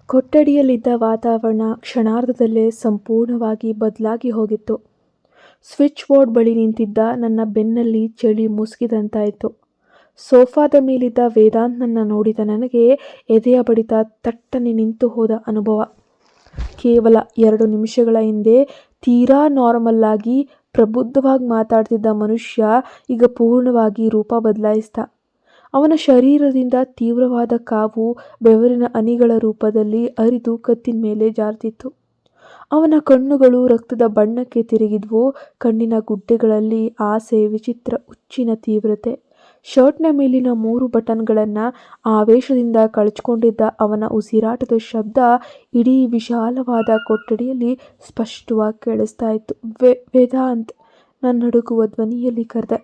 ಕೊಠಡಿಯಲ್ಲಿದ್ದ ವಾತಾವರಣ ಕ್ಷಣಾರ್ಧದಲ್ಲೇ ಸಂಪೂರ್ಣವಾಗಿ ಬದಲಾಗಿ ಹೋಗಿತ್ತು. ಸ್ವಿಚ್ ಬೋರ್ಡ್ ಬಳಿ ನಿಂತಿದ್ದ ನನ್ನ ಬೆನ್ನಲ್ಲಿ ಚಳಿ ಮುಸುಕಿದಂತಾಯಿತು. ಸೋಫಾದ ಮೇಲಿದ್ದ ವೇದಾಂತನನ್ನು ನೋಡಿದ ನನಗೆ ಎದೆಯ ಬಡಿತ ತಟ್ಟನೆ ನಿಂತು ಹೋದ ಅನುಭವ. ಕೇವಲ 2 ನಿಮಿಷಗಳ ಹಿಂದೆ ತೀರಾ ನಾರ್ಮಲ್ ಆಗಿ ಪ್ರಬುದ್ಧವಾಗಿ ಮಾತಾಡ್ತಿದ್ದ ಮನುಷ್ಯ ಈಗ ಪೂರ್ಣವಾಗಿ ರೂಪ ಬದಲಾಯಿಸಿದ. ಅವನ ಶರೀರದಿಂದ ತೀವ್ರವಾದ ಕಾವು ಬೆವರಿನ ಹನಿಗಳ ರೂಪದಲ್ಲಿ ಹರಿದು ಕತ್ತಿನ ಮೇಲೆ ಜಾರ್ತಿತ್ತು. ಅವನ ಕಣ್ಣುಗಳು ರಕ್ತದ ಬಣ್ಣಕ್ಕೆ ತಿರುಗಿದ್ವು. ಕಣ್ಣಿನ ಗುಡ್ಡೆಗಳಲ್ಲಿ ಆಸೆ, ವಿಚಿತ್ರ ಹುಚ್ಚಿನ ತೀವ್ರತೆ. ಶರ್ಟ್ನ ಮೇಲಿನ 3 ಬಟನ್ಗಳನ್ನು ಆವೇಶದಿಂದ ಕಳಚಿಕೊಂಡಿದ್ದ ಅವನ ಉಸಿರಾಟದ ಶಬ್ದ ಇಡೀ ವಿಶಾಲವಾದ ಕೊಠಡಿಯಲ್ಲಿ ಸ್ಪಷ್ಟವಾಗಿ ಕೇಳಿಸ್ತಾ ಇತ್ತು. ವೇದಾಂತ್, ನನ್ನ ನಡುಗುವ ಧ್ವನಿಯಲ್ಲಿ ಕರೆದೆ.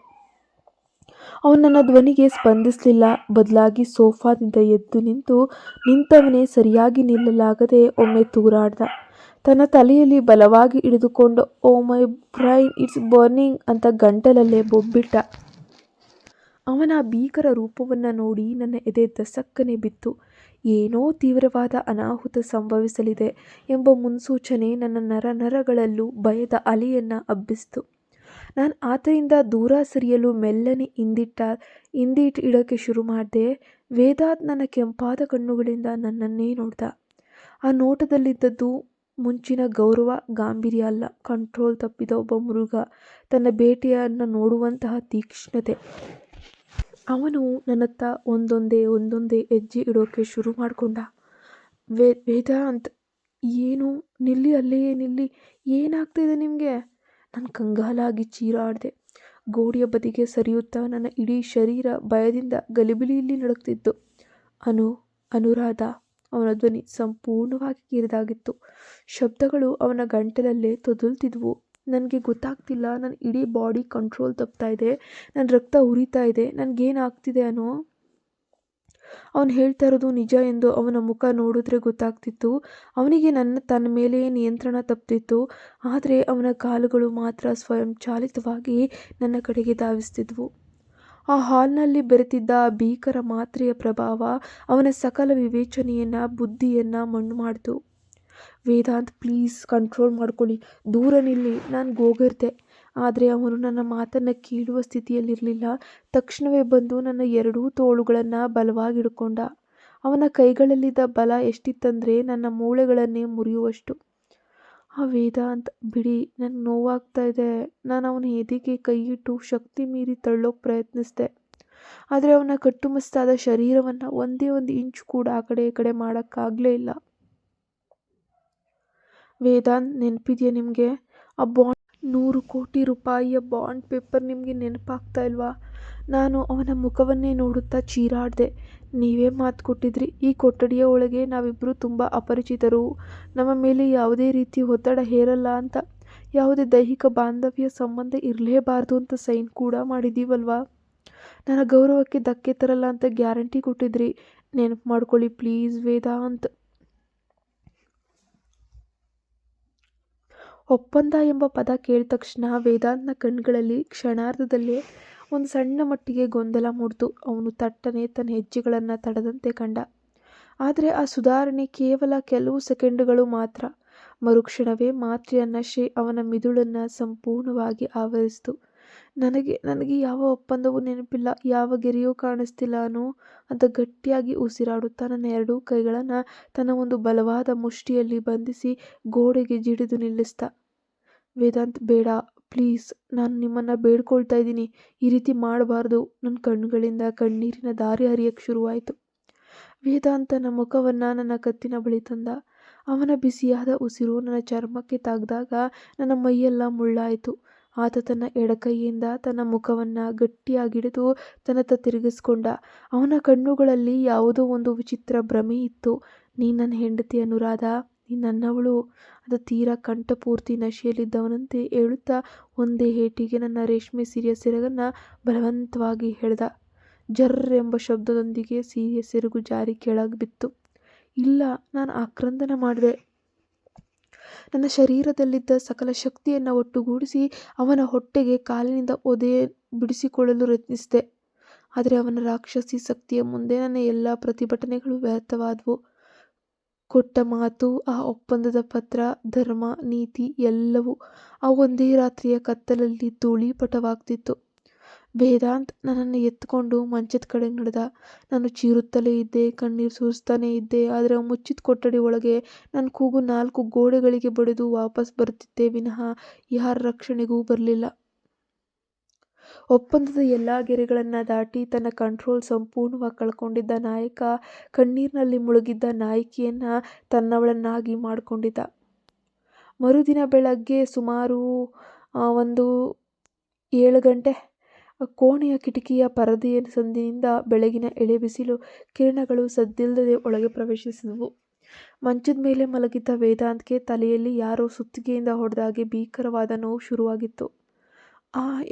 ಅವನು ನನ್ನ ಧ್ವನಿಗೆ ಸ್ಪಂದಿಸಲಿಲ್ಲ. ಬದಲಾಗಿ ಸೋಫಾದಿಂದ ಎದ್ದು ನಿಂತವನೇ ಸರಿಯಾಗಿ ನಿಲ್ಲಲಾಗದೆ ಒಮ್ಮೆ ತೂರಾಡ್ದ. ತನ್ನ ತಲೆಯಲ್ಲಿ ಬಲವಾಗಿ ಹಿಡಿದುಕೊಂಡು "ಓ ಮೈ ಬ್ರೈನ್, ಇಟ್ಸ್ ಬರ್ನಿಂಗ್" ಅಂತ ಗಂಟಲಲ್ಲೇ ಬೊಬ್ಬಿಟ್ಟ. ಅವನ ಭೀಕರ ರೂಪವನ್ನು ನೋಡಿ ನನ್ನ ಎದೆ ದಸಕ್ಕನೆ ಬಿತ್ತು. ಏನೋ ತೀವ್ರವಾದ ಅನಾಹುತ ಸಂಭವಿಸಲಿದೆ ಎಂಬ ಮುನ್ಸೂಚನೆ ನನ್ನ ನರಗಳಲ್ಲೂ ಭಯದ ಅಲೆಯನ್ನು ಹಬ್ಬಿಸಿತು. ನಾನು ಆತನಿಂದ ದೂರ ಸರಿಯಲು ಮೆಲ್ಲನೆ ಹಿಂದೇಟು ಇಡೋಕ್ಕೆ ಶುರು ಮಾಡಿದೆ. ವೇದಾಂತ್ ನನ್ನ ಕೆಂಪಾದ ಕಣ್ಣುಗಳಿಂದ ನನ್ನನ್ನೇ ನೋಡ್ದ. ಆ ನೋಟದಲ್ಲಿದ್ದದ್ದು ಮುಂಚಿನ ಗೌರವ, ಗಾಂಭೀರ್ಯ ಅಲ್ಲ, ಕಂಟ್ರೋಲ್ ತಪ್ಪಿದ ಒಬ್ಬ ಮೃಗ ತನ್ನ ಬೇಟೆಯನ್ನು ನೋಡುವಂತಹ ತೀಕ್ಷ್ಣತೆ. ಅವನು ನನ್ನತ್ತ ಒಂದೊಂದೇ ಹೆಜ್ಜೆ ಇಡೋಕ್ಕೆ ಶುರು ಮಾಡಿಕೊಂಡ. ವೇದಾಂತ್, ಏನು? ನಿಲ್ಲಿ, ಅಲ್ಲೆಯೇ ನಿಲ್ಲಿ. ಏನಾಗ್ತಾಯಿದೆ ನಿಮಗೆ? ನಾನು ಕಂಗಾಲಾಗಿ ಚೀರಾಡಿದೆ. ಗೋಡೆಯ ಬದಿಗೆ ಸರಿಯುತ್ತಾ ನನ್ನ ಇಡೀ ಶರೀರ ಭಯದಿಂದ ಗಲಿಬಿಲಿಯಲ್ಲಿ ನಡುಗ್ತಿತ್ತು. ಅನುರಾಧ. ಅವನ ಧ್ವನಿ ಸಂಪೂರ್ಣವಾಗಿ ಕಿರಿದಾಗಿತ್ತು. ಶಬ್ದಗಳು ಅವನ ಗಂಟಲಲ್ಲೇ ತೊದಲ್ತಿದ್ವು. ನನಗೆ ಗೊತ್ತಾಗ್ತಿಲ್ಲ. ನನ್ನ ಇಡೀ ಬಾಡಿ ಕಂಟ್ರೋಲ್ ತಪ್ತಾ ಇದೆ. ನನ್ನ ರಕ್ತ ಉರಿತಾ ಇದೆ. ನನಗೇನಾಗ್ತಿದೆ ಅನ್ನೋ. ಅವನು ಹೇಳ್ತಾ ಇರೋದು ನಿಜ ಎಂದು ಅವನ ಮುಖ ನೋಡಿದ್ರೆ ಗೊತ್ತಾಗ್ತಿತ್ತು. ಅವನಿಗೆ ತನ್ನ ಮೇಲೆ ನಿಯಂತ್ರಣ ತಪ್ಪಿತ್ತು. ಆದರೆ ಅವನ ಕಾಲುಗಳು ಮಾತ್ರ ಸ್ವಯಂಚಾಲಿತವಾಗಿ ನನ್ನ ಕಡೆಗೆ ಧಾವಿಸ್ತಿದ್ವು. ಆ ಹಾಲ್ನಲ್ಲಿ ಬೆರೆತಿದ್ದ ಆ ಭೀಕರ ಮಾತ್ರೆಯ ಪ್ರಭಾವ ಅವನ ಸಕಲ ವಿವೇಚನೆಯನ್ನು, ಬುದ್ಧಿಯನ್ನು ಮಣ್ಣು ಮಾಡಿತು. ವೇದಾಂತ್, ಪ್ಲೀಸ್ ಕಂಟ್ರೋಲ್ ಮಾಡ್ಕೊಳ್ಳಿ, ದೂರ ನಿಲ್ಲಿ. ನಾನು ಗೋಗರ್ದೆ. ಆದರೆ ಅವನು ನನ್ನ ಮಾತನ್ನು ಕೇಳುವ ಸ್ಥಿತಿಯಲ್ಲಿರಲಿಲ್ಲ. ತಕ್ಷಣವೇ ಬಂದು ನನ್ನ 2 ತೋಳುಗಳನ್ನು ಬಲವಾಗಿ ಹಿಡ್ಕೊಂಡ. ಅವನ ಕೈಗಳಲ್ಲಿದ್ದ ಬಲ ಎಷ್ಟಿತ್ತಂದರೆ ನನ್ನ ಮೂಳೆಗಳನ್ನೇ ಮುರಿಯುವಷ್ಟು. ವೇದಾಂತ್, ಬಿಡಿ, ನನಗೆ ನೋವಾಗ್ತಾ ಇದೆ. ನಾನು ಅವನ ಎದೆಗೆ ಕೈಯಿಟ್ಟು ಶಕ್ತಿ ಮೀರಿ ತಳ್ಳೋಕೆ ಪ್ರಯತ್ನಿಸಿದೆ. ಆದರೆ ಅವನ ಕಟ್ಟುಮಸ್ತಾದ ಶರೀರವನ್ನು ಒಂದೇ ಇಂಚು ಕೂಡ ಆ ಕಡೆ ಈ ಕಡೆ ಮಾಡೋಕ್ಕಾಗಲೇ ಇಲ್ಲ. ವೇದಾಂತ್, ನೆನಪಿದೆಯಾ ನಿಮಗೆ? ಆ ಬಾಂಡ್, 100 ಕೋಟಿ ರೂಪಾಯಿಯ ಬಾಂಡ್ ಪೇಪರ್ ನಿಮಗೆ ನೆನಪಾಗ್ತಾ ಇಲ್ವಾ? ನಾನು ಅವನ ಮುಖವನ್ನೇ ನೋಡುತ್ತಾ ಚೀರಾಡಿದೆ. ನೀವೇ ಮಾತು ಕೊಟ್ಟಿದ್ರಿ, ಈ ಕೊಠಡಿಯ ಒಳಗೆ ನಾವಿಬ್ಬರು ತುಂಬ ಅಪರಿಚಿತರು, ನಮ್ಮ ಮೇಲೆ ಯಾವುದೇ ರೀತಿ ಒತ್ತಡ ಹೇರಲ್ಲ ಅಂತ. ಯಾವುದೇ ದೈಹಿಕ ಬಾಂಧವ್ಯ ಸಂಬಂಧ ಇರಲೇಬಾರ್ದು ಅಂತ ಸೈನ್ ಕೂಡ ಮಾಡಿದ್ದೀವಲ್ವಾ? ನನ್ನ ಗೌರವಕ್ಕೆ ಧಕ್ಕೆ ತರಲ್ಲ ಅಂತ ಗ್ಯಾರಂಟಿ ಕೊಟ್ಟಿದ್ರಿ. ನೆನಪು ಮಾಡ್ಕೊಳ್ಳಿ ಪ್ಲೀಸ್ ವೇದಾಂತ್. ಒಪ್ಪಂದ ಎಂಬ ಪದ ಕೇಳಿದ ತಕ್ಷಣ ವೇದಾಂತ್ನ ಕಣ್ಗಳಲ್ಲಿ ಕ್ಷಣಾರ್ಧದಲ್ಲೇ ಒಂದು ಸಣ್ಣ ಮಟ್ಟಿಗೆ ಗೊಂದಲ ಮೂಡಿತು. ಅವನು ತಟ್ಟನೆ ತನ್ನ ಹೆಜ್ಜೆಗಳನ್ನು ತಡದಂತೆ ಕಂಡ. ಆದರೆ ಆ ಸುಧಾರಣೆ ಕೇವಲ ಕೆಲವು ಸೆಕೆಂಡುಗಳು ಮಾತ್ರ. ಮರುಕ್ಷಣವೇ ಮಾತ್ರೆಯ ನಶೆ ಅವನ ಮಿದುಳನ್ನು ಸಂಪೂರ್ಣವಾಗಿ ಆವರಿಸಿತು. ನನಗೆ ಯಾವ ಒಪ್ಪಂದವೂ ನೆನಪಿಲ್ಲ, ಯಾವ ಗೆರೆಯೂ ಕಾಣಿಸ್ತಿಲ್ಲ ಅಂತ ಗಟ್ಟಿಯಾಗಿ ಉಸಿರಾಡುತ್ತಾ ನನ್ನ 2 ಕೈಗಳನ್ನು ತನ್ನ ಒಂದು ಬಲವಾದ ಮುಷ್ಟಿಯಲ್ಲಿ ಬಂಧಿಸಿ ಗೋಡೆಗೆ ಜಿಡಿದು ನಿಲ್ಲಿಸಿದ. ವೇದಾಂತ್, ಬೇಡ ಪ್ಲೀಸ್, ನಾನು ನಿಮ್ಮನ್ನು ಬೇಡ್ಕೊಳ್ತಾ ಇದ್ದೀನಿ, ಈ ರೀತಿ ಮಾಡಬಾರ್ದು. ನನ್ನ ಕಣ್ಣುಗಳಿಂದ ಕಣ್ಣೀರಿನ ದಾರಿ ಹರಿಯಕ್ಕೆ ಶುರುವಾಯಿತು. ವೇದಾಂತನ ಮುಖವನ್ನು ನನ್ನ ಕತ್ತಿನ ಬಳಿ ತಂದ. ಅವನ ಬಿಸಿಯಾದ ಉಸಿರು ನನ್ನ ಚರ್ಮಕ್ಕೆ ತಾಗಿದಾಗ ನನ್ನ ಮೈಯೆಲ್ಲ ಮುಳ್ಳಾಯಿತು. ಆತ ತನ್ನ ಎಡಕೈಯಿಂದ ತನ್ನ ಮುಖವನ್ನು ಗಟ್ಟಿಯಾಗಿಡಿದು ತನ್ನತ್ತ ತಿರುಗಿಸ್ಕೊಂಡ. ಅವನ ಕಣ್ಣುಗಳಲ್ಲಿ ಯಾವುದೋ ಒಂದು ವಿಚಿತ್ರ ಭ್ರಮೆ ಇತ್ತು. ನೀನು ನನ್ನ ಹೆಂಡತಿ ಅನುರಾಧ, ನೀನು ನನ್ನವಳು ಅದು ತೀರಾ ಕಂಠಪೂರ್ತಿ ನಶೆಯಲ್ಲಿದ್ದವನಂತೆ ಹೇಳುತ್ತಾ ಒಂದೇ ಏಟಿಗೆ ನನ್ನ ರೇಷ್ಮೆ ಸೀರೆಯ ಸೆರಗನ್ನು ಬಲವಂತವಾಗಿ ಎಳೆದ. ಜರ್ರ್ ಎಂಬ ಶಬ್ದದೊಂದಿಗೆ ಸೀರೆಯ ಸೆರಗು ಜಾರಿ ಕೆಳಗೆ ಬಿತ್ತು. ಇಲ್ಲ, ನಾನು ಆಕ್ರಂದನ ಮಾಡಿದೆ. ನನ್ನ ಶರೀರದಲ್ಲಿದ್ದ ಸಕಲ ಶಕ್ತಿಯನ್ನು ಒಟ್ಟುಗೂಡಿಸಿ ಅವನ ಹೊಟ್ಟೆಗೆ ಕಾಲಿನಿಂದ ಒದೆ ಬಿಡಿಸಿಕೊಳ್ಳಲು ಯತ್ನಿಸಿದೆ. ಆದರೆ ಅವನ ರಾಕ್ಷಸಿ ಶಕ್ತಿಯ ಮುಂದೆ ನನ್ನ ಎಲ್ಲ ಪ್ರತಿಭಟನೆಗಳು ವ್ಯರ್ಥವಾದವು. ಕೊಟ್ಟ ಮಾತು, ಆ ಒಪ್ಪಂದದ ಪತ್ರ, ಧರ್ಮ, ನೀತಿ ಎಲ್ಲವೂ ಆ ಒಂದೇ ರಾತ್ರಿಯ ಕತ್ತಲಲ್ಲಿ ಧೂಳೀಪಟವಾಗ್ತಿತ್ತು. ವೇದಾಂತ್ ನನ್ನನ್ನು ಎತ್ಕೊಂಡು ಮಂಚದ ಕಡೆಗೆ ನಡೆದ. ನಾನು ಚೀರುತ್ತಲೇ ಇದ್ದೆ, ಕಣ್ಣೀರು ಸುರಿಸ್ತಾನೇ ಇದ್ದೆ. ಆದರೆ ಆ ಮುಚ್ಚಿದ ಕೊಠಡಿ ಒಳಗೆ ನನ್ನ ಕೂಗು 4 ಗೋಡೆಗಳಿಗೆ ಬಡಿದು ವಾಪಸ್ ಬರ್ತಿದ್ದೆ ವಿನಃ ಯಾರ ರಕ್ಷಣೆಗೂ ಬರಲಿಲ್ಲ. ಒಪ್ಪಂದದ ಎಲ್ಲ ಗೆರೆಗಳನ್ನು ದಾಟಿ ತನ್ನ ಕಂಟ್ರೋಲ್ ಸಂಪೂರ್ಣವಾಗಿ ಕಳ್ಕೊಂಡಿದ್ದ ನಾಯಕ ಕಣ್ಣೀರಿನಲ್ಲಿ ಮುಳುಗಿದ್ದ ನಾಯಕಿಯನ್ನು ತನ್ನವಳನ್ನಾಗಿ ಮಾಡಿಕೊಂಡಿದ್ದ. ಮರುದಿನ ಬೆಳಗ್ಗೆ ಸುಮಾರು ಒಂದು 7 ಗಂಟೆ. ಕೋಣೆಯ ಕಿಟಕಿಯ ಪರದೆಯ ಸಂದಿನಿಂದ ಬೆಳಗಿನ ಎಳೆಬಿಸಿಲು ಕಿರಣಗಳು ಸದ್ದಿಲ್ಲದೆ ಒಳಗೆ ಪ್ರವೇಶಿಸಿದವು. ಮಂಚದ ಮೇಲೆ ಮಲಗಿದ್ದ ವೇದಾಂತ್ಗೆ ತಲೆಯಲ್ಲಿ ಯಾರೋ ಸುತ್ತಿಗೆಯಿಂದ ಹೊಡೆದಾಗೆ ಭೀಕರವಾದ ನೋವು ಶುರುವಾಗಿತ್ತು.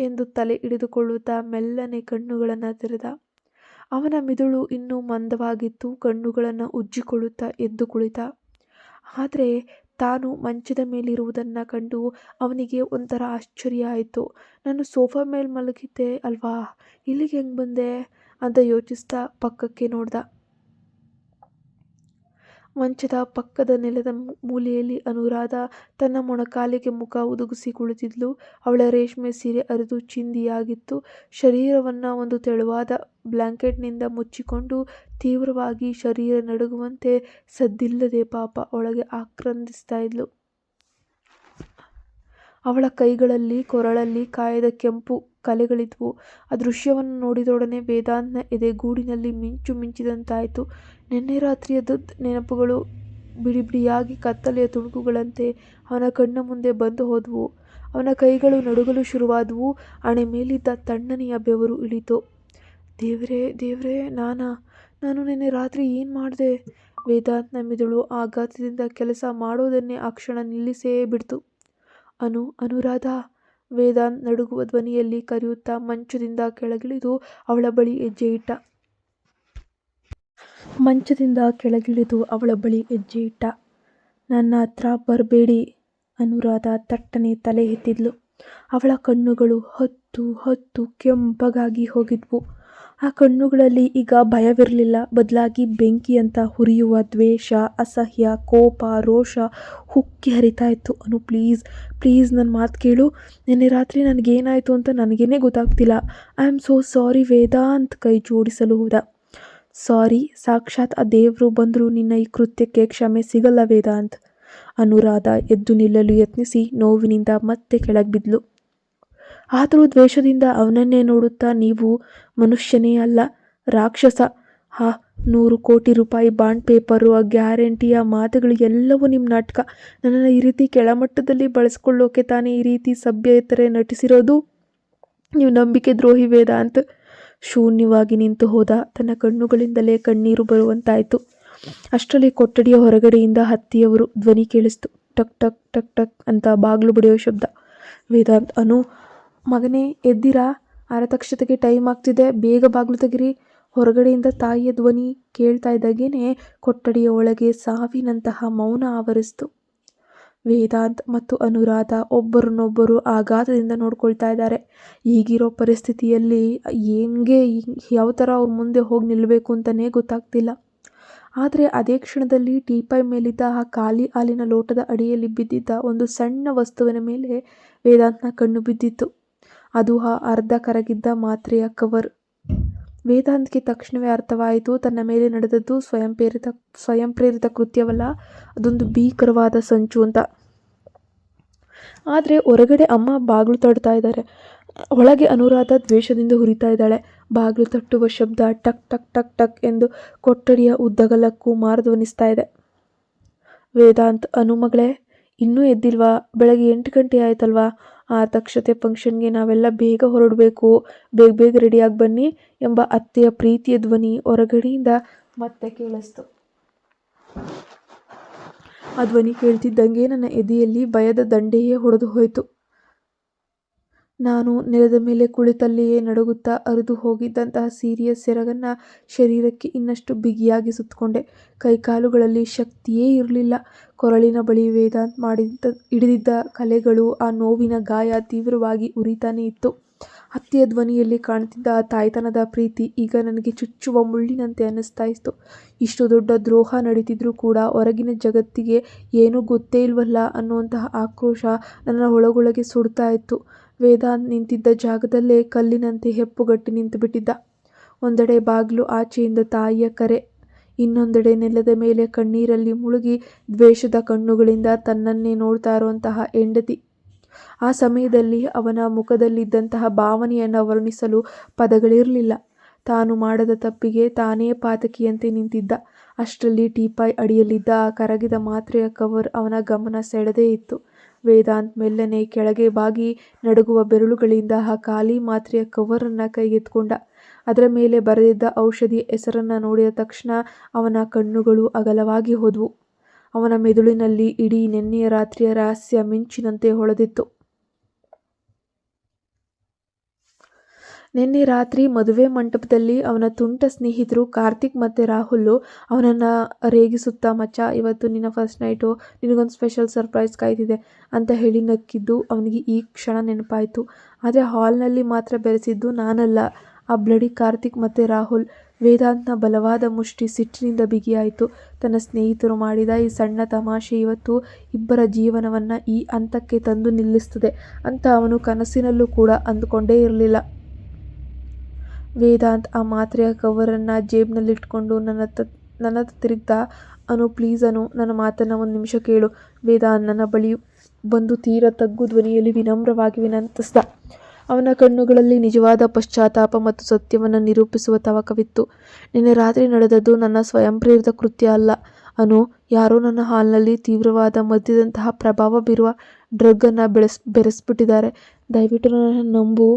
ಎಂದು ತಲೆ ಹಿಡಿದುಕೊಳ್ಳುತ್ತಾ ಮೆಲ್ಲನೆ ಕಣ್ಣುಗಳನ್ನು ತೆರೆದ. ಅವನ ಮಿದುಳು ಇನ್ನೂ ಮಂದವಾಗಿತ್ತು. ಕಣ್ಣುಗಳನ್ನು ಉಜ್ಜಿಕೊಳ್ಳುತ್ತಾ ಎದ್ದು ಕುಳಿತ. ಆದರೆ ತಾನು ಮಂಚದ ಮೇಲಿರುವುದನ್ನು ಕಂಡು ಅವನಿಗೆ ಒಂಥರ ಆಶ್ಚರ್ಯ ಆಯಿತು. ನಾನು ಸೋಫಾ ಮೇಲೆ ಮಲಗಿದ್ದೆ ಅಲ್ವಾ, ಇಲ್ಲಿಗೆ ಹೆಂಗೆ ಬಂದೆ ಅಂತ ಯೋಚಿಸ್ತಾ ಪಕ್ಕಕ್ಕೆ ನೋಡ್ದ. ಮಂಚದ ಪಕ್ಕದ ನೆಲದ ಮೂಲೆಯಲ್ಲಿ ಅನುರಾಧ ತನ್ನ ಮೊಣಕಾಲಿಗೆ ಮುಖ ಒದಗಿಸಿ ಕುಳಿತಿದ್ಲು. ಅವಳ ರೇಷ್ಮೆ ಸೀರೆ ಹರಿದು ಚಿಂದಿಯಾಗಿತ್ತು. ಶರೀರವನ್ನು ಒಂದು ತೆಳುವಾದ ಬ್ಲಾಂಕೆಟ್ನಿಂದ ಮುಚ್ಚಿಕೊಂಡು ತೀವ್ರವಾಗಿ ಶರೀರ ನಡುಗುವಂತೆ ಸದ್ದಿಲ್ಲದೆ ಪಾಪ ಒಳಗೆ ಆಕ್ರಂದಿಸ್ತಾ ಇದ್ಲು. ಅವಳ ಕೈಗಳಲ್ಲಿ ಕೊರಳಲ್ಲಿ ಕಾಯದ ಕೆಂಪು ಕಲೆಗಳಿದ್ವು. ಆ ದೃಶ್ಯವನ್ನು ನೋಡಿದೊಡನೆ ವೇದಾಂತ್ನ ಎದೆಗೂಡಿನಲ್ಲಿ ಮಿಂಚು ಮಿಂಚಿದಂತಾಯಿತು. ನಿನ್ನೆ ರಾತ್ರಿಯ ನೆನಪುಗಳು ಬಿಡಿಬಿಡಿಯಾಗಿ ಕತ್ತಲೆಯ ತುಣುಕುಗಳಂತೆ ಅವನ ಕಣ್ಣ ಮುಂದೆ ಬಂದು ಹೋದವು. ಅವನ ಕೈಗಳು ನಡುಗಲು ಶುರುವಾದವು. ಹಣೆ ಮೇಲಿದ್ದ ತಣ್ಣನೆಯ ಬೆವರು ಇಳಿತು. ದೇವ್ರೇ, ನಾನು ನಿನ್ನೆ ರಾತ್ರಿ ಏನು ಮಾಡಿದೆ? ವೇದಾಂತ್ನ ಮಿದುಳು ಆಘಾತದಿಂದ ಕೆಲಸ ಮಾಡೋದನ್ನೇ ಆ ಕ್ಷಣ ನಿಲ್ಲಿಸೇ ಬಿಡ್ತು. ಅನುರಾಧ, ವೇದಾಂತ್ ನಡುಗುವ ಧ್ವನಿಯಲ್ಲಿ ಕರೆಯುತ್ತಾ ಮಂಚದಿಂದ ಕೆಳಗಿಳಿದು ಅವಳ ಬಳಿ ಹೆಜ್ಜೆ ಇಟ್ಟ. ನನ್ನ ಹತ್ರ ಬರಬೇಡಿ. ಅನುರಾಧ ತಟ್ಟನೆ ತಲೆ ಎತ್ತಿದ್ಲು. ಅವಳ ಕಣ್ಣುಗಳು ಹತ್ತು ಕೆಂಪಗಾಗಿ ಹೋಗಿದ್ವು. ಆ ಕಣ್ಣುಗಳಲ್ಲಿ ಈಗ ಭಯವಿರಲಿಲ್ಲ, ಬದಲಾಗಿ ಬೆಂಕಿಯಂತ ಹುರಿಯುವ ದ್ವೇಷ, ಅಸಹ್ಯ, ಕೋಪ, ರೋಷ ಉಕ್ಕಿ ಹರಿತಾ ಇತ್ತು. ಪ್ಲೀಸ್ ನನ್ನ ಮಾತು ಕೇಳು. ನಿನ್ನೆ ರಾತ್ರಿ ನನಗೇನಾಯಿತು ಅಂತ ನನಗೇನೆ ಗೊತ್ತಾಗ್ತಿಲ್ಲ. I am so sorry. Vedant ಕೈ ಜೋಡಿಸಲು ಹೋದ. ಸಾರಿ? ಸಾಕ್ಷಾತ್ ಆ ದೇವರು ಬಂದರೂ ನಿನ್ನ ಈ ಕೃತ್ಯಕ್ಕೆ ಕ್ಷಮೆ ಸಿಗಲ್ಲ ವೇದಾಂತ್. ಅನುರಾಧ ಎದ್ದು ನಿಲ್ಲಲು ಯತ್ನಿಸಿ ನೋವಿನಿಂದ ಮತ್ತೆ ಕೆಳಗೆ ಬಿದ್ಲು. ಆದರೂ ದ್ವೇಷದಿಂದ ಅವನನ್ನೇ ನೋಡುತ್ತಾ, ನೀವು ಮನುಷ್ಯನೇ ಅಲ್ಲ, ರಾಕ್ಷಸ. 100 ಕೋಟಿ ರೂಪಾಯಿ ಬಾಂಡ್ ಪೇಪರು, ಆ ಗ್ಯಾರಂಟಿಯ ಮಾತುಗಳು ಎಲ್ಲವೂ ನಿಮ್ಮ ನಾಟಕ. ನನ್ನನ್ನು ಈ ರೀತಿ ಕೆಳಮಟ್ಟದಲ್ಲಿ ಬಳಸ್ಕೊಳ್ಳೋಕೆ ತಾನೇ ಈ ರೀತಿ ಸಭ್ಯತರೆ ನಟಿಸಿರೋದು. ನೀವು ನಂಬಿಕೆ ದ್ರೋಹಿ ವೇದಾಂತ್. ಶೂನ್ಯವಾಗಿ ನಿಂತು ಹೋದ. ತನ್ನ ಕಣ್ಣುಗಳಿಂದಲೇ ಕಣ್ಣೀರು ಬರುವಂತಾಯಿತು. ಅಷ್ಟರಲ್ಲಿ ಕೊಠಡಿಯ ಹೊರಗಡೆಯಿಂದ ಹತ್ತಿಯವರು ಧ್ವನಿ ಕೇಳಿಸ್ತು. ಟಕ್ ಟಕ್ ಟಕ್ ಟಕ್ ಅಂತ ಬಾಗಿಲು ಬಡಿಯೋ ಶಬ್ದ. ವೇದಾಂತ್, ಮಗನೇ ಎದ್ದಿರಾ? ಅರತಕ್ಷತೆಗೆ ಟೈಮ್ ಆಗ್ತಿದೆ, ಬೇಗ ಬಾಗಿಲು ತೆಗಿರಿ. ಹೊರಗಡೆಯಿಂದ ತಾಯಿಯ ಧ್ವನಿ ಕೇಳ್ತಾ ಇದ್ದಾಗೇನೆ ಕೊಠಡಿಯ ಒಳಗೆ ಸಾವಿನಂತಹ ಮೌನ ಆವರಿಸಿತು. ವೇದಾಂತ್ ಮತ್ತು ಅನುರಾಧ ಒಬ್ಬರನ್ನೊಬ್ಬರು ಆಘಾತದಿಂದ ನೋಡ್ಕೊಳ್ತಾ ಇದ್ದಾರೆ. ಈಗಿರೋ ಪರಿಸ್ಥಿತಿಯಲ್ಲಿ ಯಾವ ಥರ ಅವ್ರ ಮುಂದೆ ಹೋಗಿ ನಿಲ್ಲಬೇಕು ಅಂತಲೇ ಗೊತ್ತಾಗ್ತಿಲ್ಲ. ಆದರೆ ಅದೇ ಕ್ಷಣದಲ್ಲಿ ಟೀಪಾಯ್ ಮೇಲಿದ್ದ ಆ ಖಾಲಿ ಹಾಲಿನ ಲೋಟದ ಅಡಿಯಲ್ಲಿ ಬಿದ್ದಿದ್ದ ಒಂದು ಸಣ್ಣ ವಸ್ತುವಿನ ಮೇಲೆ ವೇದಾಂತ್ನ ಕಣ್ಣು ಬಿದ್ದಿತ್ತು. ಅದು ಆ ಅರ್ಧ ಕರಗಿದ್ದ ಮಾತ್ರೆಯ ಕವರ್. ವೇದಾಂತ್ಗೆ ತಕ್ಷಣವೇ ಅರ್ಥವಾಯಿತು, ತನ್ನ ಮೇಲೆ ನಡೆದದ್ದು ಸ್ವಯಂಪ್ರೇರಿತ ಕೃತ್ಯವಲ್ಲ, ಅದೊಂದು ಭೀಕರವಾದ ಸಂಚು ಅಂತ. ಆದರೆ ಹೊರಗಡೆ ಅಮ್ಮ ಬಾಗಿಲು ತಡ್ತಾ ಇದ್ದಾರೆ. ಒಳಗೆ ಅನುರಾಧ ದ್ವೇಷದಿಂದ ಹುರಿತಾ ಇದ್ದಾಳೆ. ಬಾಗಿಲು ತಟ್ಟುವ ಶಬ್ದ ಟಕ್ ಟಕ್ ಟಕ್ ಟಕ್ ಎಂದು ಕೊಠಡಿಯ ಉದ್ದಗಲಕ್ಕೂ ಮಾರ್ಧ್ವನಿಸ್ತಾ ಇದೆ. ವೇದಾಂತ್, ಮಗಳೇ ಇನ್ನೂ ಎದ್ದಿಲ್ವಾ? ಬೆಳಗ್ಗೆ 8 ಗಂಟೆ ಆಯ್ತಲ್ವಾ? ಆ ದಕ್ಷತೆ ಫಂಕ್ಷನ್ಗೆ ನಾವೆಲ್ಲ ಬೇಗ ಹೊರಡಬೇಕು, ಬೇಗ ರೆಡಿಯಾಗಿ ಬನ್ನಿ ಎಂಬ ಅತ್ತೆಯ ಪ್ರೀತಿಯ ಧ್ವನಿ ಹೊರಗಡೆಯಿಂದ ಮತ್ತೆ ಕೇಳಿಸ್ತು. ಆ ಧ್ವನಿ ಕೇಳ್ತಿದ್ದಂಗೆ ನನ್ನ ಎದೆಯಲ್ಲಿ ಭಯದ ದಂಡೆಯೇ ಹೊಡೆದು ಹೋಯಿತು. ನಾನು ನೆಲದ ಮೇಲೆ ಕುಳಿತಲ್ಲಿಯೇ ನಡುಗುತ್ತಾ ಹರಿದು ಹೋಗಿದ್ದಂತಹ ಸೀರೆಯ ಸೆರಗನ್ನು ಶರೀರಕ್ಕೆ ಇನ್ನಷ್ಟು ಬಿಗಿಯಾಗಿ ಸುತ್ತಕೊಂಡೆ. ಕೈಕಾಲುಗಳಲ್ಲಿ ಶಕ್ತಿಯೇ ಇರಲಿಲ್ಲ. ಕೊರಳಿನ ಬಳಿ ವೇದಾಂತ್ ಹಿಡಿದಿದ್ದ ಕಲೆಗಳು, ಆ ನೋವಿನ ಗಾಯ ತೀವ್ರವಾಗಿ ಉರಿತಾನೇ ಇತ್ತು. ಅತ್ತೆಯ ಧ್ವನಿಯಲ್ಲಿ ಕಾಣ್ತಿದ್ದ ಆ ತಾಯ್ತನದ ಪ್ರೀತಿ ಈಗ ನನಗೆ ಚುಚ್ಚುವ ಮುಳ್ಳಿನಂತೆ ಅನ್ನಿಸ್ತಾ ಇತ್ತು. ಇಷ್ಟು ದೊಡ್ಡ ದ್ರೋಹ ನಡೀತಿದ್ರೂ ಕೂಡ ಹೊರಗಿನ ಜಗತ್ತಿಗೆ ಏನೂ ಗೊತ್ತೇ ಇಲ್ವಲ್ಲ ಅನ್ನುವಂತಹ ಆಕ್ರೋಶ ನನ್ನ ಒಳಗೊಳಗೆ ಸುಡ್ತಾ ಇತ್ತು. ವೇದಾಂತ್ ನಿಂತಿದ್ದ ಜಾಗದಲ್ಲೇ ಕಲ್ಲಿನಂತೆ ಹೆಪ್ಪುಗಟ್ಟಿ ನಿಂತುಬಿಟ್ಟಿದ್ದ. ಒಂದೆಡೆ ಬಾಗಿಲು ಆಚೆಯಿಂದ ತಾಯಿಯ ಕರೆ, ಇನ್ನೊಂದೆಡೆ ನೆಲದ ಮೇಲೆ ಕಣ್ಣೀರಲ್ಲಿ ಮುಳುಗಿ ದ್ವೇಷದ ಕಣ್ಣುಗಳಿಂದ ತನ್ನನ್ನೇ ನೋಡ್ತಾ ಇರುವಂತಹ ಹೆಂಡತಿ. ಆ ಸಮಯದಲ್ಲಿ ಅವನ ಮುಖದಲ್ಲಿದ್ದಂತಹ ಭಾವನೆಯನ್ನು ವರ್ಣಿಸಲು ಪದಗಳಿರಲಿಲ್ಲ. ತಾನು ಮಾಡದ ತಪ್ಪಿಗೆ ತಾನೇ ಪಾತಕಿಯಂತೆ ನಿಂತಿದ್ದ. ಅಷ್ಟರಲ್ಲಿ ಟೀಪಾಯ್ ಅಡಿಯಲ್ಲಿದ್ದ ಆ ಕರಗಿದ ಮಾತ್ರೆಯ ಕವರ್ ಅವನ ಗಮನ ಸೆಳೆದೇ ಇತ್ತು. ವೇದಾಂತ್ ಮೆಲ್ಲನೆ ಕೆಳಗೆ ಬಾಗಿ ನಡುಗುವ ಬೆರಳುಗಳಿಂದ ಆ ಖಾಲಿ ಮಾತ್ರೆಯ ಕವರನ್ನು ಕೈಗೆತ್ಕೊಂಡ. ಅದರ ಮೇಲೆ ಬರೆದಿದ್ದ ಔಷಧಿಯ ಹೆಸರನ್ನು ನೋಡಿದ ತಕ್ಷಣ ಅವನ ಕಣ್ಣುಗಳು ಅಗಲವಾಗಿ ಹೋದವು. ಅವನ ಮೆದುಳಿನಲ್ಲಿ ಇಡೀ ನೆನ್ನೆಯ ರಾತ್ರಿಯ ರಹಸ್ಯ ಮಿಂಚಿನಂತೆ ಹೊಳೆದಿತ್ತು. ನಿನ್ನೆ ರಾತ್ರಿ ಮದುವೆ ಮಂಟಪದಲ್ಲಿ ಅವನ ತುಂಟ ಸ್ನೇಹಿತರು ಕಾರ್ತಿಕ್ ಮತ್ತು ರಾಹುಲ್ ಅವನನ್ನು ರೇಗಿಸುತ್ತಾ, ಮಚ್ಚ ಇವತ್ತು ನಿನ್ನ ಫಸ್ಟ್ ನೈಟು, ನಿನಗೊಂದು ಸ್ಪೆಷಲ್ ಸರ್ಪ್ರೈಸ್ ಕಾಯ್ತಿದೆ ಅಂತ ಹೇಳಿ ನಕ್ಕಿದ್ದು ಅವನಿಗೆ ಈ ಕ್ಷಣ ನೆನಪಾಯಿತು. ಆದರೆ ಹಾಲ್ನಲ್ಲಿ ಮಾತ್ರ ಬೆರೆಸಿದ್ದು ನಾನಲ್ಲ, ಆ ಬ್ಲಡಿ ಕಾರ್ತಿಕ್ ಮತ್ತು ರಾಹುಲ್. ವೇದಾಂತ್ನ ಬಲವಾದ ಮುಷ್ಟಿ ಸಿಟ್ಟಿನಿಂದ ಬಿಗಿಯಾಯಿತು. ತನ್ನ ಸ್ನೇಹಿತರು ಮಾಡಿದ ಈ ಸಣ್ಣ ತಮಾಷೆ ಇವತ್ತು ಇಬ್ಬರ ಜೀವನವನ್ನು ಈ ಹಂತಕ್ಕೆ ತಂದು ನಿಲ್ಲಿಸ್ತದೆ ಅಂತ ಅವನು ಕನಸಿನಲ್ಲೂ ಕೂಡ ಅಂದುಕೊಂಡೇ ಇರಲಿಲ್ಲ. ವೇದಾಂತ್ ಆ ಮಾತ್ರೆಯ ಕವರನ್ನು ಜೇಬ್ನಲ್ಲಿಟ್ಕೊಂಡು ನನ್ನ ತಿರುಗ್ದ. ಅನು, ಪ್ಲೀಸ್ ಅನು, ನನ್ನ ಮಾತನ್ನು ಒಂದು ನಿಮಿಷ ಕೇಳು. ವೇದಾಂತ್ ನನ್ನ ಬಳಿ ಬಂದು ತೀರ ತಗ್ಗು ಧ್ವನಿಯಲ್ಲಿ ವಿನಮ್ರವಾಗಿ ವಿನಂತಿಸಿದ. ಅವನ ಕಣ್ಣುಗಳಲ್ಲಿ ನಿಜವಾದ ಪಶ್ಚಾತ್ತಾಪ ಮತ್ತು ಸತ್ಯವನ್ನು ನಿರೂಪಿಸುವ ತವಕವಿತ್ತು. ನಿನ್ನೆ ರಾತ್ರಿ ನಡೆದದ್ದು ನನ್ನ ಸ್ವಯಂಪ್ರೇರಿತ ಕೃತ್ಯ ಅಲ್ಲ ಅನು. ಯಾರೋ ನನ್ನ ಹಾಲ್ನಲ್ಲಿ ತೀವ್ರವಾದ ಮದ್ಯದಂತಹ ಪ್ರಭಾವ ಬೀರುವ ಡ್ರಗ್ಗನ್ನು ಬೆರೆಸ್ಬಿಟ್ಟಿದ್ದಾರೆ. ದಯವಿಟ್ಟು ನನ್ನನ್ನು ನಂಬು.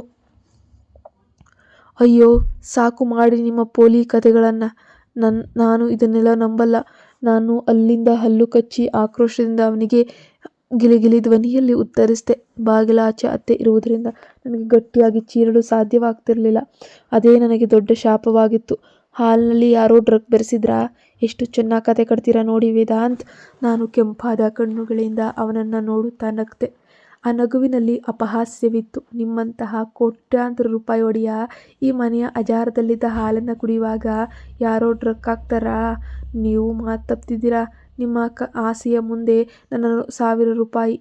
ಅಯ್ಯೋ ಸಾಕು ಮಾಡಿ ನಿಮ್ಮ ಪೋಲಿ ಕಥೆಗಳನ್ನು. ನಾನು ಇದನ್ನೆಲ್ಲ ನಂಬಲ್ಲ. ನಾನು ಅಲ್ಲಿಂದ ಹಲ್ಲು ಕಚ್ಚಿ ಆಕ್ರೋಶದಿಂದ ಅವನಿಗೆ ಗಿಲಿಗಿಲಿ ಧ್ವನಿಯಲ್ಲಿ ಉತ್ತರಿಸಿದೆ. ಬಾಗಿಲಾಚೆ ಅತ್ತೆ ಇರುವುದರಿಂದ ನನಗೆ ಗಟ್ಟಿಯಾಗಿ ಚೀರಲು ಸಾಧ್ಯವಾಗ್ತಿರಲಿಲ್ಲ. ಅದೇ ನನಗೆ ದೊಡ್ಡ ಶಾಪವಾಗಿತ್ತು. ಹಾಲ್ನಲ್ಲಿ ಯಾರೋ ಡ್ರಗ್ ಬೆರೆಸಿದ್ರಾ? ಎಷ್ಟು ಚೆನ್ನಾಗಿ ಕತೆ ಕಟ್ತೀರಾ ನೋಡಿ ವೇದಾಂತ್. ನಾನು ಕೆಂಪಾದ ಕಣ್ಣುಗಳಿಂದ ಅವನನ್ನು ನೋಡುತ್ತಾ ನಗ್ತೆ. ಆ ನಗುವಿನಲ್ಲಿ ಅಪಹಾಸ್ಯವಿತ್ತು. ನಿಮ್ಮಂತಹ ಕೋಟ್ಯಾಂತರ ರೂಪಾಯಿ ಒಡೆಯ ಈ ಮನೆಯ ಅಜಾರದಲ್ಲಿದ್ದ ಹಾಲನ್ನು ಕುಡಿಯುವಾಗ ಯಾರೋ ಡ್ರಗ್ ಹಾಕ್ತಾರಾ? ನೀವು ಮಾತು ತಪ್ತಿದ್ದೀರಾ. ನಿಮ್ಮ ಆಸೆಯ ಮುಂದೆ ನನ್ನ 1000 ರೂಪಾಯಿ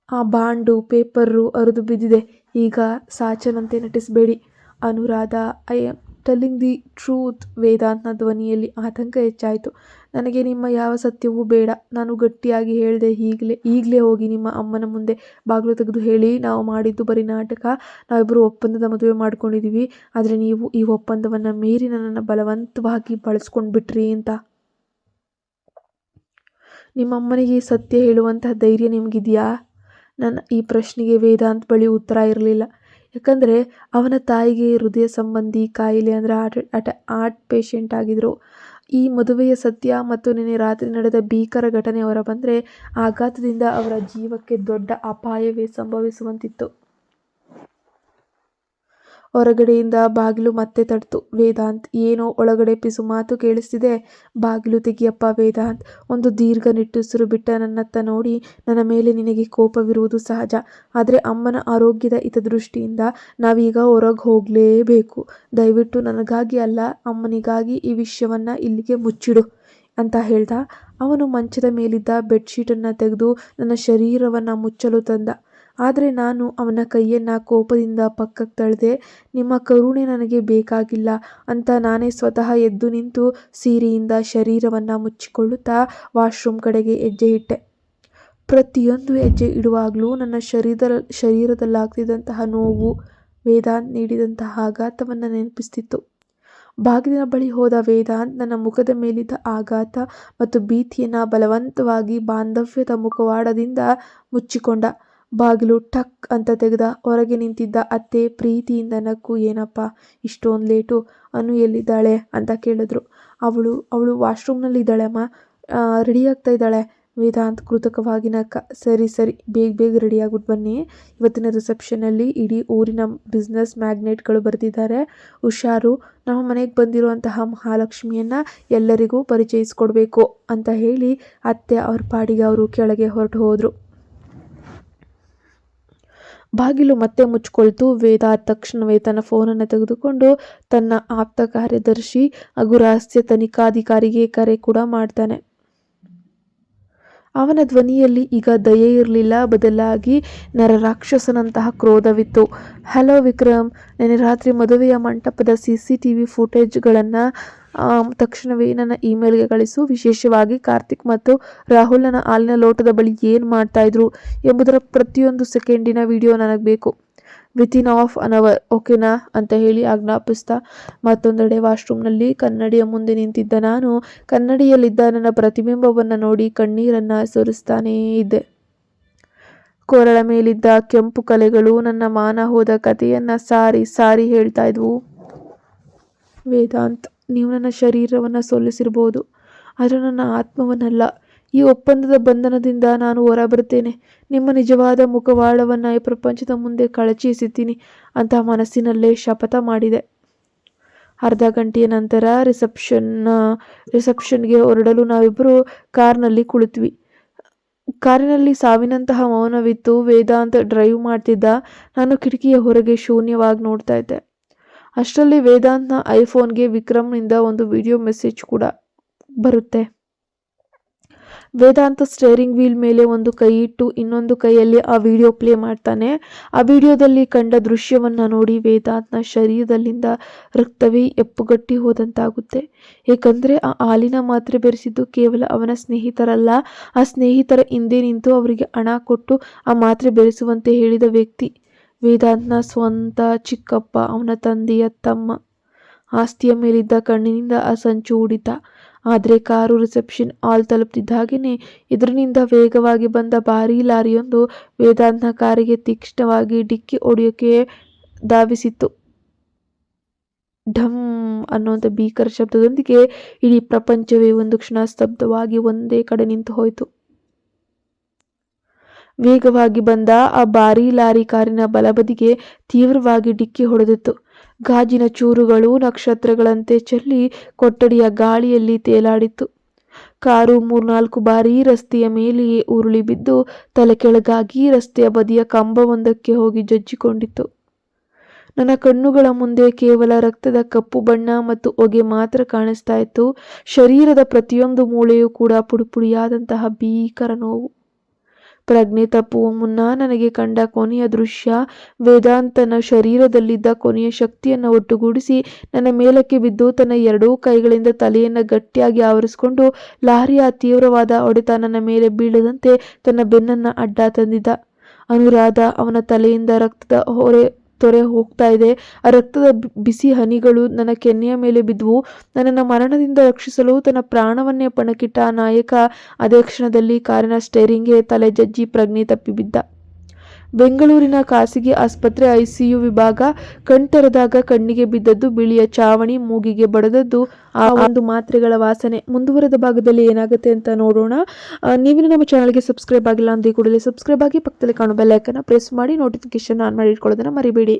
ಆ ಬಾಂಡು ಪೇಪರು ಹರಿದು ಬಿದ್ದಿದೆ. ಈಗ ಸಾಚನಂತೆ ನಟಿಸಬೇಡಿ Anuradha. I am telling the truth. ವೇದಾಂತ್ನ ಧ್ವನಿಯಲ್ಲಿ ಆತಂಕ ಹೆಚ್ಚಾಯಿತು. ನನಗೆ ನಿಮ್ಮ ಯಾವ ಸತ್ಯವೂ ಬೇಡ. ನಾನು ಗಟ್ಟಿಯಾಗಿ ಹೇಳಿದೆ. ಈಗಲೇ ಹೋಗಿ ನಿಮ್ಮ ಅಮ್ಮನ ಮುಂದೆ ಬಾಗಿಲು ತೆಗೆದು ಹೇಳಿ, ನಾವು ಮಾಡಿದ್ದು ಬರೀ ನಾಟಕ, ನಾವಿಬ್ಬರು ಒಪ್ಪಂದದ ಮದುವೆ ಮಾಡ್ಕೊಂಡಿದ್ದೀವಿ, ಆದರೆ ನೀವು ಈ ಒಪ್ಪಂದವನ್ನು ಮೀರಿ ನನ್ನನ್ನು ಬಲವಂತವಾಗಿ ಬಳಸ್ಕೊಂಡು ಬಿಟ್ರಿ ಅಂತ. ನಿಮ್ಮಮ್ಮನಿಗೆ ಸತ್ಯ ಹೇಳುವಂತಹ ಧೈರ್ಯ ನಿಮಗಿದೆಯಾ? ನನ್ನ ಈ ಪ್ರಶ್ನೆಗೆ ವೇದಾಂತ್ ಬಳಿ ಉತ್ತರ ಇರಲಿಲ್ಲ. ಯಾಕಂದರೆ ಅವನ ತಾಯಿಗೆ ಹೃದಯ ಸಂಬಂಧಿ ಕಾಯಿಲೆ, ಅಂದರೆ ಹಾರ್ಟ್ ಪೇಷಂಟ್ ಆಗಿದ್ದರು. ಈ ಮದುವೆಯ ಸತ್ಯ ಮತ್ತು ನಿನ್ನೆ ರಾತ್ರಿ ನಡೆದ ಭೀಕರ ಘಟನೆ ಹೊರಬಂದರೆ ಆಘಾತದಿಂದ ಅವರ ಜೀವಕ್ಕೆ ದೊಡ್ಡ ಅಪಾಯವೇ ಸಂಭವಿಸುವಂತಿತ್ತು. ಹೊರಗಡೆಯಿಂದ ಬಾಗಿಲು ಮತ್ತೆ ತಟ್ಟಿತು. ವೇದಾಂತ್, ಏನೋ ಒಳಗಡೆ ಪಿಸು ಮಾತು ಕೇಳಿಸ್ತಿದೆ. ಬಾಗಿಲು ತೆಗಿಯಪ್ಪ ವೇದಾಂತ್. ಒಂದು ದೀರ್ಘ ನಿಟ್ಟುಸಿರು ಬಿಟ್ಟ ನನ್ನತ್ತ ನೋಡಿ, ನನ್ನ ಮೇಲೆ ನಿನಗೆ ಕೋಪವಿರುವುದು ಸಹಜ, ಆದರೆ ಅಮ್ಮನ ಆರೋಗ್ಯದ ಹಿತದೃಷ್ಟಿಯಿಂದ ನಾವೀಗ ಹೊರಗೆ ಹೋಗಲೇಬೇಕು. ದಯವಿಟ್ಟು ನನಗಾಗಿ ಅಲ್ಲ, ಅಮ್ಮನಿಗಾಗಿ ಈ ವಿಷಯವನ್ನು ಇಲ್ಲಿಗೆ ಮುಚ್ಚಿಡು ಅಂತ ಹೇಳ್ದ. ಅವನು ಮಂಚದ ಮೇಲಿದ್ದ ಬೆಡ್ಶೀಟನ್ನು ತೆಗೆದು ನನ್ನ ಶರೀರವನ್ನು ಮುಚ್ಚಲು ತಂದ. ಆದರೆ ನಾನು ಅವನ ಕೈಯನ್ನು ಕೋಪದಿಂದ ಪಕ್ಕಕ್ಕೆ ತಳ್ಳಿದೆ. ನಿಮ್ಮ ಕರುಣೆ ನನಗೆ ಬೇಕಾಗಿಲ್ಲ ಅಂತ ನಾನೇ ಸ್ವತಃ ಎದ್ದು ನಿಂತು ಸೀರೆಯಿಂದ ಶರೀರವನ್ನು ಮುಚ್ಚಿಕೊಳ್ಳುತ್ತಾ ವಾಶ್ರೂಮ್ ಕಡೆಗೆ ಹೆಜ್ಜೆ ಇಟ್ಟೆ. ಪ್ರತಿಯೊಂದು ಹೆಜ್ಜೆ ಇಡುವಾಗಲೂ ನನ್ನ ಶರೀರದಲ್ಲಾಗ್ತಿದ್ದಂತಹ ನೋವು ವೇದಾಂತ್ ನೀಡಿದಂತಹ ಆಘಾತವನ್ನು ನೆನಪಿಸ್ತಿತ್ತು. ಬಾಗಿಲಿನ ಬಳಿ ಹೋದ ವೇದಾಂತ್ ನನ್ನ ಮುಖದ ಮೇಲಿದ್ದ ಆಘಾತ ಮತ್ತು ಭೀತಿಯನ್ನು ಬಲವಂತವಾಗಿ ಬಾಂಧವ್ಯದ ಮುಖವಾಡದಿಂದ ಮುಚ್ಚಿಕೊಂಡ. ಬಾಗಿಲು ಟಕ್ ಅಂತ ತೆಗೆದ. ಹೊರಗೆ ನಿಂತಿದ್ದ ಅತ್ತೆ ಪ್ರೀತಿಯಿಂದ ನಕ್ಕು, ಏನಪ್ಪ ಇಷ್ಟೊಂದು ಲೇಟು, ಅನು ಎಲ್ಲಿದ್ದಾಳೆ ಅಂತ ಕೇಳಿದ್ರು. ಅವಳು ವಾಶ್ರೂಮ್ನಲ್ಲಿದ್ದಾಳೆ ಅಮ್ಮ, ರೆಡಿ ಆಗ್ತಾ ಇದ್ದಾಳೆ. ವೇದಾಂತ್ ಕೃತಕವಾಗಿ ನಕ್ಕ. ಸರಿ ಬೇಗ ರೆಡಿಯಾಗ್ಬಿಟ್ಟು ಬನ್ನಿ. ಇವತ್ತಿನ ರಿಸೆಪ್ಷನಲ್ಲಿ ಇಡೀ ಊರಿನ ಬಿಸ್ನೆಸ್ ಮ್ಯಾಗ್ನೆಟ್ಗಳು ಬರೆದಿದ್ದಾರೆ. ಹುಷಾರು, ನಮ್ಮ ಮನೆಗೆ ಬಂದಿರುವಂತಹ ಮಹಾಲಕ್ಷ್ಮಿಯನ್ನು ಎಲ್ಲರಿಗೂ ಪರಿಚಯಿಸ್ಕೊಡ್ಬೇಕು ಅಂತ ಹೇಳಿ ಅತ್ತೆ ಅವ್ರ ಪಾಡಿಗೆ ಅವರು ಕೆಳಗೆ ಹೊರಟು ಹೋದರು. ಬಾಗಿಲು ಮತ್ತೆ ಮುಚ್ಕೊಳ್ತು. ವೇದ ತಕ್ಷಣವೇ ತನ್ನ ಫೋನನ್ನು ತೆಗೆದುಕೊಂಡು ತನ್ನ ಆಪ್ತ ಕಾರ್ಯದರ್ಶಿ ಹಾಗೂ ರಹಸ್ಯ ತನಿಖಾಧಿಕಾರಿಗೆ ಕರೆ ಕೂಡ ಮಾಡ್ತಾನೆ. ಅವನ ಧ್ವನಿಯಲ್ಲಿ ಈಗ ದಯೆ ಇರಲಿಲ್ಲ, ಬದಲಾಗಿ ನರರಾಕ್ಷಸನಂತಹ ಕ್ರೋಧವಿತ್ತು. ಹಲೋ ವಿಕ್ರಮ್, ನೆನ್ನೆ ರಾತ್ರಿ ಮದುವೆಯ ಮಂಟಪದ CCTV ಫುಟೇಜ್ಗಳನ್ನು ತಕ್ಷಣವೇ ನನ್ನ ಇಮೇಲ್ಗೆ ಕಳಿಸು. ವಿಶೇಷವಾಗಿ ಕಾರ್ತಿಕ್ ಮತ್ತು ರಾಹುಲನ ಹಾಲಿನ ಲೋಟದ ಬಳಿ ಏನು ಮಾಡ್ತಾ ಇದ್ರು ಎಂಬುದರ ಪ್ರತಿಯೊಂದು ಸೆಕೆಂಡಿನ ವಿಡಿಯೋ ನನಗೆ ಬೇಕು. ವಿತಿನ್ ಆಫ್ ಅನ್ ಅವರ್, ಓಕೆನಾ ಅಂತ ಹೇಳಿ ಆಜ್ಞಾಪಿಸ್ತಾ ಮತ್ತೊಂದೆಡೆ ವಾಶ್ರೂಮ್ನಲ್ಲಿ ಕನ್ನಡಿಯ ಮುಂದೆ ನಿಂತಿದ್ದ ನಾನು ಕನ್ನಡಿಯಲ್ಲಿದ್ದ ನನ್ನ ಪ್ರತಿಬಿಂಬವನ್ನು ನೋಡಿ ಕಣ್ಣೀರನ್ನು ಸುರಿಸ್ತಾನೇ ಇದ್ದೆ. ಕೊರಳ ಮೇಲಿದ್ದ ಕೆಂಪು ಕಲೆಗಳು ನನ್ನ ಮಾನ ಹೋದ ಕಥೆಯನ್ನು ಸಾರಿ ಸಾರಿ ಹೇಳ್ತಾ ಇದ್ವು. ವೇದಾಂತ್, ನೀವು ನನ್ನ ಶರೀರವನ್ನು ಸೋಲಿಸಿರ್ಬೋದು, ಆದರೆ ನನ್ನ ಆತ್ಮವನ್ನಲ್ಲ. ಈ ಒಪ್ಪಂದದ ಬಂಧನದಿಂದ ನಾನು ಹೊರಬರ್ತೇನೆ. ನಿಮ್ಮ ನಿಜವಾದ ಮುಖವಾಡವನ್ನು ಈ ಪ್ರಪಂಚದ ಮುಂದೆ ಕಳಚಿ ಎಸಿತೀನಿ ಅಂತ ಮನಸ್ಸಿನಲ್ಲೇ ಶಪಥ ಮಾಡಿದೆ. ಅರ್ಧ ಗಂಟೆಯ ನಂತರ ರಿಸೆಪ್ಷನ್ಗೆ ಹೊರಡಲು ನಾವಿಬ್ಬರು ಕಾರ್ನಲ್ಲಿ ಕುಳಿತ್ವಿ. ಕಾರಿನಲ್ಲಿ ಸಾವಿನಂತಹ ಮೌನವಿತ್ತು. ವೇದಾಂತ್ ಡ್ರೈವ್ ಮಾಡ್ತಿದ್ದ, ನಾನು ಕಿಟಕಿಯ ಹೊರಗೆ ಶೂನ್ಯವಾಗಿ ನೋಡ್ತಾ ಇದ್ದೆ. ಅಷ್ಟರಲ್ಲಿ ವೇದಾಂತ್ನ ಐಫೋನ್ಗೆ ವಿಕ್ರಮ್ನಿಂದ ಒಂದು ವಿಡಿಯೋ ಮೆಸೇಜ್ ಕೂಡ ಬರುತ್ತೆ. ವೇದಾಂತ ಸ್ಟೇರಿಂಗ್ ವೀಲ್ ಮೇಲೆ ಒಂದು ಕೈ ಇಟ್ಟು ಇನ್ನೊಂದು ಕೈಯಲ್ಲಿ ಆ ವಿಡಿಯೋ ಪ್ಲೇ ಮಾಡ್ತಾನೆ. ಆ ವಿಡಿಯೋದಲ್ಲಿ ಕಂಡ ದೃಶ್ಯವನ್ನ ನೋಡಿ ವೇದಾಂತ್ನ ಶರೀರದಲ್ಲಿಂದ ರಕ್ತವೇ ಎಪ್ಪುಗಟ್ಟಿ ಹೋದಂತಾಗುತ್ತೆ. ಏಕೆಂದರೆ ಆ ಹಾಲಿನ ಮಾತ್ರೆ ಬೆರೆಸಿದ್ದು ಕೇವಲ ಅವನ ಸ್ನೇಹಿತರಲ್ಲ, ಆ ಸ್ನೇಹಿತರ ಹಿಂದೆ ನಿಂತು ಅವರಿಗೆ ಹಣ ಕೊಟ್ಟು ಆ ಮಾತ್ರೆ ಬೆರೆಸುವಂತೆ ಹೇಳಿದ ವ್ಯಕ್ತಿ ವೇದಾಂತ್ನ ಸ್ವಂತ ಚಿಕ್ಕಪ್ಪ, ಅವನ ತಂದೆಯ ತಮ್ಮ. ಆಸ್ತಿಯ ಮೇಲಿದ್ದ ಕಣ್ಣಿನಿಂದ ಆ ಸಂಚು ಹೂಡಿತ. ಆದರೆ ಕಾರು ರಿಸೆಪ್ಷನ್ ಹಾಲ್ ತಲುಪ್ತಿದ್ದಾಗೇನೆ ಎದುರಿನಿಂದ ವೇಗವಾಗಿ ಬಂದ ಭಾರೀ ಲಾರಿಯೊಂದು ವೇದಾಂತ್ನ ಕಾರಿಗೆ ತೀಕ್ಷ್ಣವಾಗಿ ಡಿಕ್ಕಿ ಹೊಡೆಯೋಕೆ ಧಾವಿಸಿತ್ತು. ಢಮ್ ಅನ್ನುವಂಥ ಭೀಕರ ಶಬ್ದದೊಂದಿಗೆ ಇಡೀ ಪ್ರಪಂಚವೇ ಒಂದು ಕ್ಷಣ ಸ್ತಬ್ಧವಾಗಿ ಒಂದೇ ಕಡೆ ನಿಂತು ಹೋಯಿತು. ವೇಗವಾಗಿ ಬಂದ ಆ ಭಾರೀ ಲಾರಿ ಕಾರಿನ ಬಲಬದಿಗೆ ತೀವ್ರವಾಗಿ ಡಿಕ್ಕಿ ಹೊಡೆದಿತ್ತು. ಗಾಜಿನ ಚೂರುಗಳು ನಕ್ಷತ್ರಗಳಂತೆ ಚೆಲ್ಲಿ ಕೊಠಡಿಯ ಗಾಳಿಯಲ್ಲಿ ತೇಲಾಡಿತ್ತು. ಕಾರು 3-4 ಬಾರಿ ರಸ್ತೆಯ ಮೇಲೆಯೇ ಉರುಳಿ ಬಿದ್ದು ತಲೆ ಕೆಳಗಾಗಿ ರಸ್ತೆಯ ಬದಿಯ ಕಂಬವೊಂದಕ್ಕೆ ಹೋಗಿ ಜಜ್ಜಿಕೊಂಡಿತ್ತು. ನನ್ನ ಕಣ್ಣುಗಳ ಮುಂದೆ ಕೇವಲ ರಕ್ತದ ಕಪ್ಪು ಬಣ್ಣ ಮತ್ತು ಹೊಗೆ ಮಾತ್ರ ಕಾಣಿಸ್ತಾ ಇತ್ತು. ಶರೀರದ ಪ್ರತಿಯೊಂದು ಮೂಳೆಯೂ ಕೂಡ ಪುಡಿಪುಡಿಯಾದಂತಹ ಭೀಕರ ನೋವು. ಪ್ರಜ್ಞೆ ತಪ್ಪುವ ಮುನ್ನ ನನಗೆ ಕಂಡ ಕೊನೆಯ ದೃಶ್ಯ ವೇದಾಂತನ ಶರೀರದಲ್ಲಿದ್ದ ಕೊನೆಯ ಶಕ್ತಿಯನ್ನು ಒಟ್ಟುಗೂಡಿಸಿ ನನ್ನ ಮೇಲಕ್ಕೆ ಬಿದ್ದು ತನ್ನ 2 ಕೈಗಳಿಂದ ತಲೆಯನ್ನು ಗಟ್ಟಿಯಾಗಿ ಆವರಿಸಿಕೊಂಡು ಲಾರಿಯ ತೀವ್ರವಾದ ಹೊಡೆತ ನನ್ನ ಮೇಲೆ ಬೀಳದಂತೆ ತನ್ನ ಬೆನ್ನನ್ನು ಅಡ್ಡ ತಂದಿದ್ದ. ಅನುರಾಧ, ಅವನ ತಲೆಯಿಂದ ರಕ್ತದ ತೊರೆ ಹೋಗ್ತಾ ಇದೆ. ಆ ರಕ್ತದ ಬಿಸಿ ಹನಿಗಳು ನನ್ನ ಕೆನ್ನೆಯ ಮೇಲೆ ಬಿದ್ವು. ನನ್ನನ್ನು ಮರಣದಿಂದ ರಕ್ಷಿಸಲು ತನ್ನ ಪ್ರಾಣವನ್ನೇ ಪಣಕ್ಕಿಟ್ಟ ಆ ನಾಯಕ ಅದೇ ಕ್ಷಣದಲ್ಲಿ ಕಾರಿನ ಸ್ಟೇರಿಂಗ್ಗೆ ತಲೆ ಜಜ್ಜಿ ಪ್ರಜ್ಞೆ ತಪ್ಪಿ ಬಿದ್ದ. ಬೆಂಗಳೂರಿನ ಖಾಸಗಿ ಆಸ್ಪತ್ರೆ ICU ವಿಭಾಗ. ಕಣ್ತೆರೆದಾಗ ಕಣ್ಣಿಗೆ ಬಿದ್ದದ್ದು ಬಿಳಿಯ ಚಾವಣಿ, ಮೂಗಿಗೆ ಬಡದದ್ದು ಆ ಒಂದು ಮಾತ್ರೆಗಳ ವಾಸನೆ. ಮುಂದುವರೆದ ಭಾಗದಲ್ಲಿ ಏನಾಗುತ್ತೆ ಅಂತ ನೋಡೋಣ. ನೀವಿನ್ನು ನಮ್ಮ ಚಾನಲ್ಗೆ ಸಬ್ಸ್ಕ್ರೈಬ್ ಆಗಿಲ್ಲ ಅಂದರೆ ಕೂಡಲೇ ಸಬ್ಸ್ಕ್ರೈಬ್ ಆಗಿ ಪಕ್ಕದಲ್ಲಿ ಕಾಣೋ ಬೆಲ್ ಐಕನ್ನ ಪ್ರೆಸ್ ಮಾಡಿ ನೋಟಿಫಿಕೇಶನ್ ಆನ್ ಮಾಡಿ ಇಟ್ಕೊಳ್ಳೋದನ್ನ ಮರಿಬೇಡಿ.